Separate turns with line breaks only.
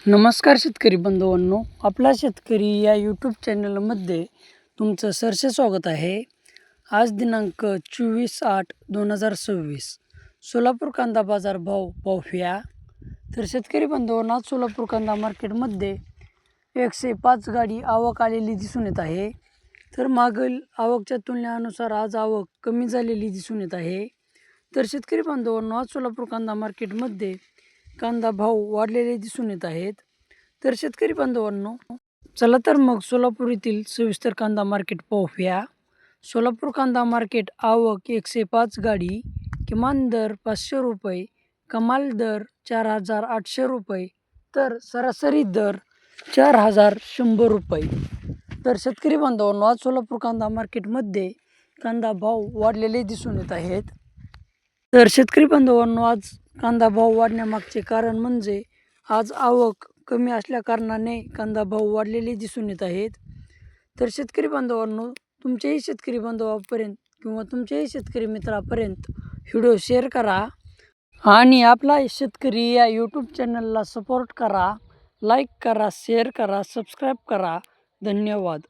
नमस्कार शेतकरी बंधूंनो, आपला शेतकरी या यूट्यूब चॅनलमध्ये तुमचं सहर्ष स्वागत आहे. आज दिनांक 24/8/2026 सोलापूर कांदा बाजार भाव पाहूया. तर शेतकरी बंधूंनो, आज सोलापूर कांदा मार्केटमध्ये 105 गाडी आवक आलेली दिसून येत आहे. तर मागील आवकच्या तुलनेनुसार आज आवक कमी झालेली दिसून येत आहे. तर शेतकरी बंधूंनो, आज सोलापूर कांदा मार्केटमध्ये कांदा भाव वाढलेले दिसून येत आहेत. तर शेतकरी बांधवांनो, चला तर मग सोलापूर येथील सविस्तर कांदा मार्केट पाहूया. सोलापूर कांदा मार्केट आवक 105 गाडी, किमान दर 500 रुपये, कमाल दर 4,800 रुपये, तर सरासरी दर 4,100 रुपये. तर शेतकरी बांधवांनो, आज सोलापूर कांदा मार्केटमध्ये कांदा भाव वाढलेले दिसून येत आहेत. तर शेतकरी बांधवांनो, आज कांदा भाव वाढण्यामागचे कारण म्हणजे आज आवक कमी असल्या कारणाने कांदा भाव वाढलेले दिसून येत आहेत. तर शेतकरी बांधवांनो, तुमच्याही शेतकरी बांधवापर्यंत किंवा तुमच्याही शेतकरी मित्रापर्यंत व्हिडिओ शेअर करा आणि आपला शेतकरी या यूट्यूब चॅनलला सपोर्ट करा. लाईक करा, शेअर करा, सबस्क्राईब करा. धन्यवाद.